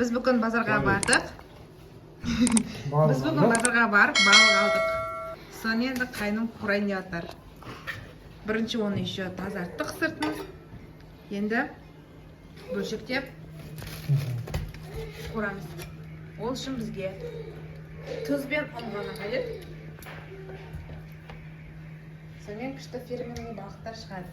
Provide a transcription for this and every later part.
Біз бүгін базарға бардық. Біз бүгін базарға барып балық алдық. Соны енді қайным қурайын деп жатыр. Бірінші оны еще тазарттық сыртын. Енді бөлшектеп қурамыз. Ол үшін бізге тұз бен ұн ғана қажет. Сонымен күшті фирменный балықтар шығады.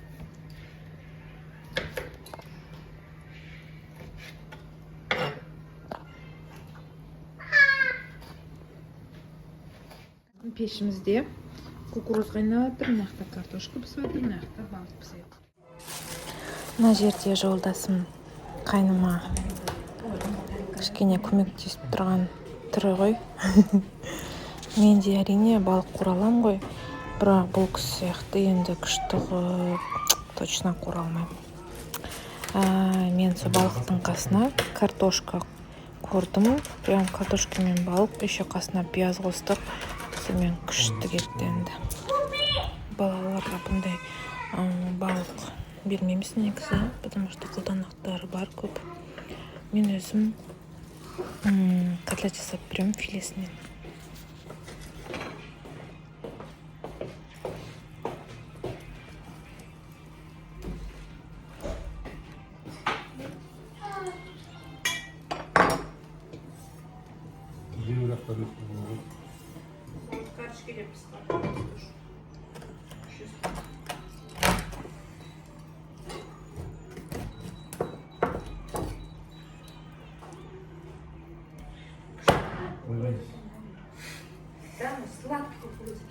Пешімізде кукуруз қайнап жатыр, мынақта картошка пісіп жатыр, мынақта балық пісіп жатыр. Мына жерде жолдасым қайныма кішкене көмектесіп тұрған түрі ғой. Мен де әрине балық қуыра аламын ғой, бірақ бұл кісі сияқты енді күшті қылып точно қуыра алмаймын. Мен сол балықтың қасына картошка қуырдым, прям картошка мен балық, еще қасына пияз қостық. Мен күшті кетті енді. Балаларға бұндай балық бермейміз негізі, потому что қолданақтары бар көп. Мен өзім котлет жасап беремін филесінен. Карточки лепится. Да, сладкий кукуруза.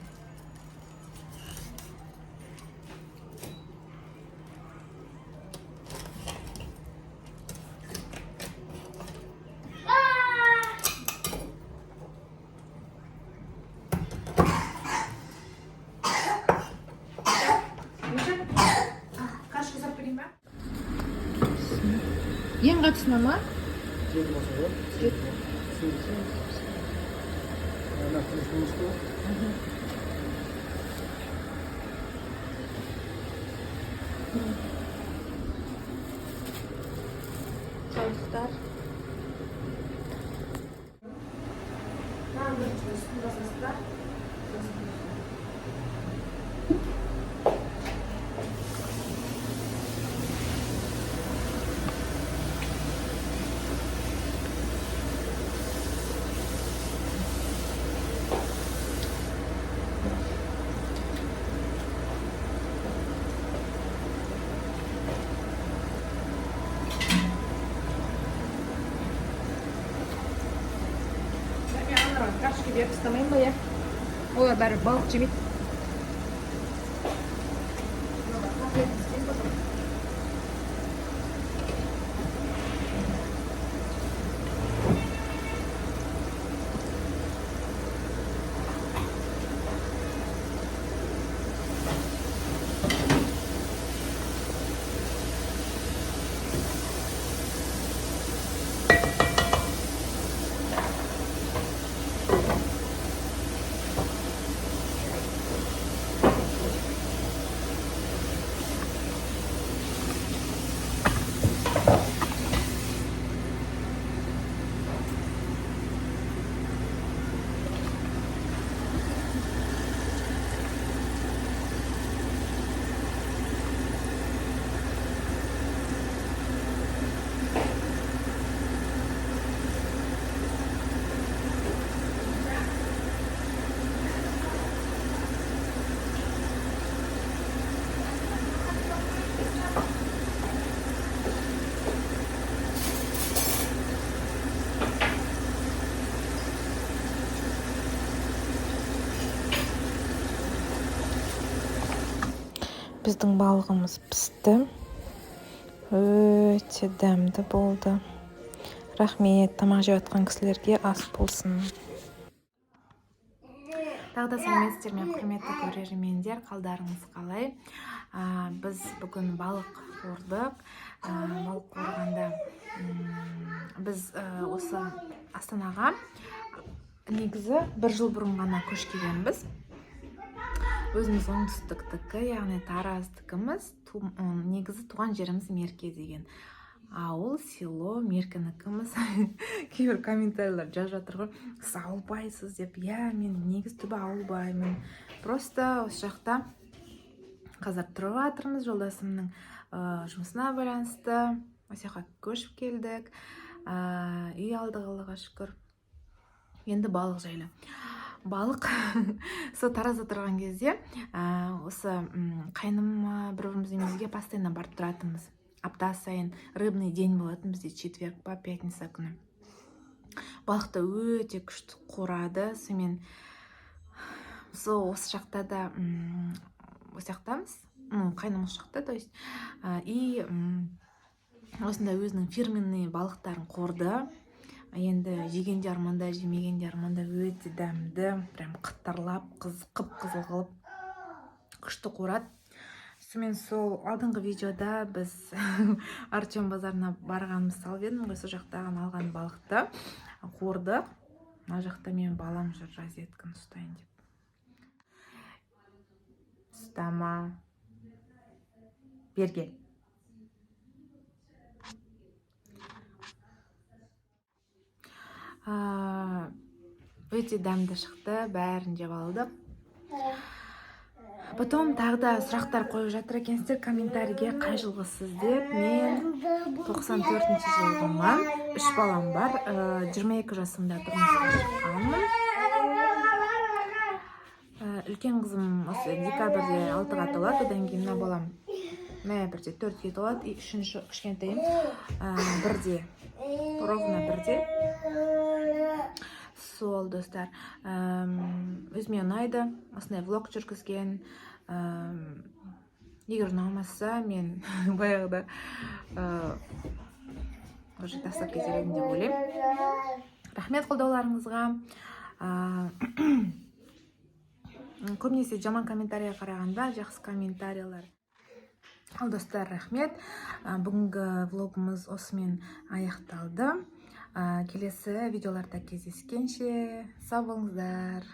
Ең қатысына ма? Çaylıklar. Карточки беріп тастамайын ба, я? Олар бәрі балық жемейді. Біздің балығымыз пісті. Өте дәмді болды. Рахмет, тамақ жеп жатқан кісілерге ас болсын. Тағы да сәлеметсіздер ме, құрметті көрермендер, қалдарыңыз қалай? Біз бүгін балық қуырдық. Балық қуырғанда біз осы Астанаға негізі 1 жыл бұрын ғана көшкенбіз. Өзіміз оңтүстіктікі, яғни Тараздікіміз, негізі туған жеріміз Мерке деген. ауыл село меркінікіміз. Кейбір комментарийлер жазып жатыр ғой, сіз ауылбайсыз деп. Иә, мен негіз түбі ауылбаймын, просто осы жақта қазір тұрып жатырмыз, жолдасымның жұмысына байланысты осы жаққа көшіп келдік. Үй алдық, Аллаға шүкір. Енді балық жайлы. Балық сол Таразда тұрған кезде осы қайным бір-біріміздің үйімізге постоянно барып тұратынбыз. Апта сайын рыбный день болатын бізде, четверг па пятница күні. Балықты өте күшті қорады. Сонымен осы жақта да осы жақтамыз, қайным осы жақта, то есть, и осында өзінің фирменный балықтарын қорды. Енді жегенде арманда, жемегенде арманда, өте дәмді, прям қытырлап, қып-қызыл қылып күшті қорады. Сонымен сол алдыңғы видеода біз Артем базарына барғанымыз салып едім ғой, сол жақтаған алған балықты қордық. Мына жақта мен балам жүр, розетканы ұстайын деп. Ұстама. Берге. Өте дәмді шықты, бәрін жеп алдық. Потом тағы да сұрақтар қойып жатыр екенсіздер комментарийге, қай жылғысыз деп. Мен 94-ші жылғымын, 3 балам бар, 22 жасымда тұрмысқа шыққанмын. Үлкен қызым осы декабрьде 6-ға толады, одан кейін мына балам ноябрьде 4-ге толады, и үшінші кішкентайым бірде, ровно бірде. Сол, достар, өзіме ұнайды, осындай влог жүргізген. Егер ұнамаса, мен баяғыда уже тастап кетер едім деп ойлаймын. Рахмет қолдауларыңызға. Көбінесе жаман комментария қарағанда, жақсы комментариялар. Ал, достар, рахмет. Бүгінгі влогымыз осымен аяқталды. Келесі видеоларда кездескенше сау болыңыздар.